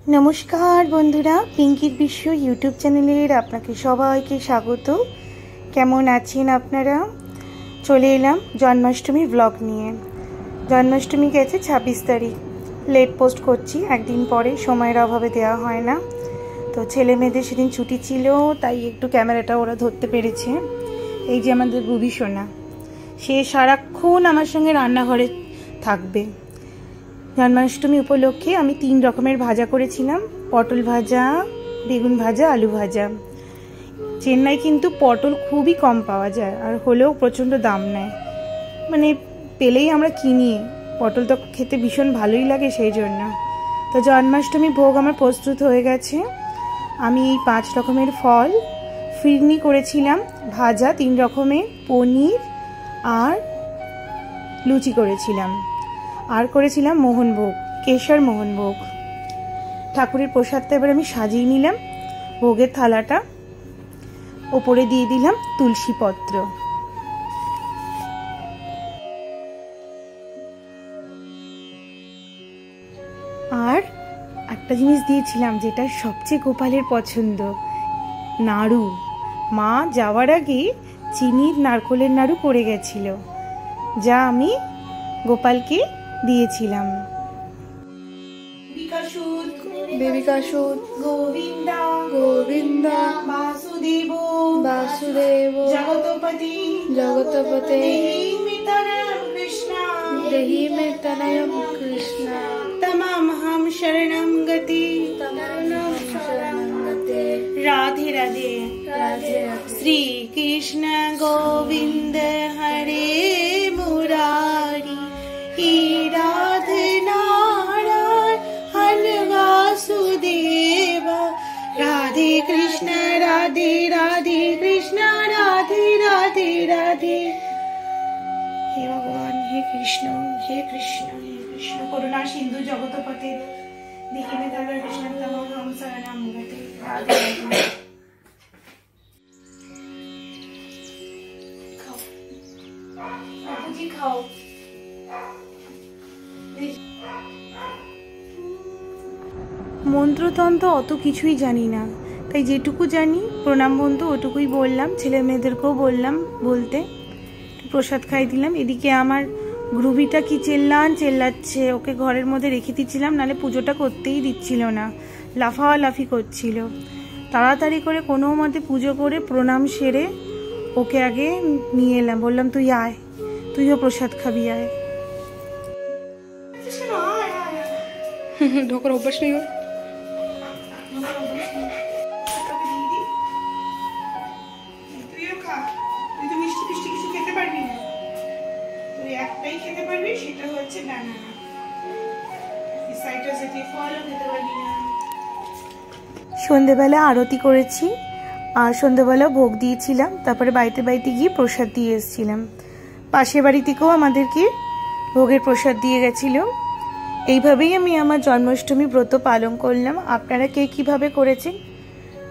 नमस्कार बंधुरा पिंकिर विश्व यूट्यूब चैनेलेर आपनाके सबाइके स्वागत। केमन आछेन आपनारा? चले एलाम जन्माष्टमी ब्लग निये। जन्माष्टमी गेছে 26 तारीख। लेट पोस्ट करছি একদিন পরে, সময়ের অভাবে দেওয়া হয় না। তো ছেলে মেয়েদের সেদিন ছুটি ছিল, তাই একটু ক্যামেরাটা ওরা ধরতে পেরেছে। এই যে আমাদের বুবি সোনা, সে সারাক্ষণ আমার সঙ্গে রান্নাঘরে থাকবে। जन्माष्टमी उपलक्षे आमी 3 रकमेर भाजा करेছিলাম, पटल भाजा, बेगुन भाजा, आलू भाजा। चेन्नई किन्तु पटल खूबই कम पावा যায়, और হলেও प्रचंड दाम নেয়। মানে পেলেই আমরা কিনি। পটল তো খেতে ভীষণ ভালোই লাগে, সেই জন্য। তো জন্মাষ্টমী ভোগ আমার প্রস্তুত হয়ে গেছে। আমি এই 5 রকমের ফল ফিরনি করেছিলাম, ভাজা 3 রকমের, পনির আর লুচি করেছিলাম, আর করেছিলাম মোহনভোগ, কেশর মোহনভোগ। ঠাকুরের প্রসাদটা এবার আমি সাজিয়ে নিলাম। ভোগের থালাটা ওপরে দিয়ে দিলাম তুলসী পত্র। আর একটা জিনিস দিয়েছিলাম যেটা সবচেয়ে গোপালের পছন্দ, নাড়ু। মা যাওয়ার আগে চিনির নারকলের নাড়ু করে গেছিল, যা আমি গোপালকে দিয়েছিলাম। দেবিকা সুদ গোবিন্দা গোবিন্দা বাসুদেব বাসুদেব জগতপতি জগতপতে কৃষ্ণ দেহি মে তনয়ম কৃষ্ণ তমামহম শরণং গতি রাধে রাধে রাধে শ্রী কৃষ্ণ গোবিন্দ হরে মুরারি রাধে নারায়ণ বাসুদেব রাধে কৃষ্ণ রাধে রাধে কৃষ্ণ রাধে রাধে রাধে। হে ভগবান, হে কৃষ্ণ, হে কৃষ্ণ, হে কৃষ্ণ করুণা সিন্ধু জগতপতে দেখে মে তবে কৃষ্ণ তমহম শরণং গতি রাধে রাধে। খাও বাবুজি, খাও। মন্ত্রতন্ত্র অত কিছুই জানি না, তাই যেটুকু জানি প্রণাম বন্ধু ওটুকুই বললাম। ছেলে মেয়েদেরকেও বললাম বলতে, প্রসাদ খাই দিলাম। এদিকে আমার গ্রুবিটা কি চেল্লাচ্ছে, ওকে ঘরের মধ্যে রেখে দিচ্ছিলাম, নাহলে পুজোটা করতেই দিচ্ছিল না, লাফালাফি করছিল। তাড়াতাড়ি করে কোনো মতে পুজো করে প্রণাম সেরে ওকে আগে নিয়ে এলাম, বললাম তুই আয়, তুইও প্রসাদ খাবি, আয়। ঢোকার অভ্যাস নেই ওর। তুইও খা, তুই তো মিষ্টি মিষ্টি কিছু খেতে পারবি না, তুই একটাই খেতে পারবি, সেটা হচ্ছে ব্যানানা। ফলও খেতে পারবি না। সন্ধ্যেবেলা আরতি করেছি, আর সন্ধ্যেবেলা ভোগ দিয়েছিলাম। তারপরে বাড়িতে বাড়িতে গিয়ে প্রসাদ দিয়ে এসেছিলাম। পাশের বাড়ি থেকেও আমাদেরকে ভোগের প্রসাদ দিয়ে গেছিল। এইভাবেই আমি আমার জন্মাষ্টমী ব্রত পালন করলাম। আপনারা কে কিভাবে করেছেন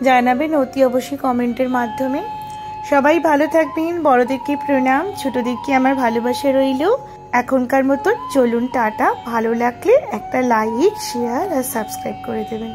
জানাবেন অতি অবশ্যই কমেন্টের মাধ্যমে। সবাই ভালো থাকবেন, বড়দেরকে প্রণাম, ছোটদেরকে আমার ভালোবাসা রইল। এখনকার মতন চলুন টাটা। ভালো লাগলে একটা লাইক, শেয়ার আর সাবস্ক্রাইব করে দেবেন।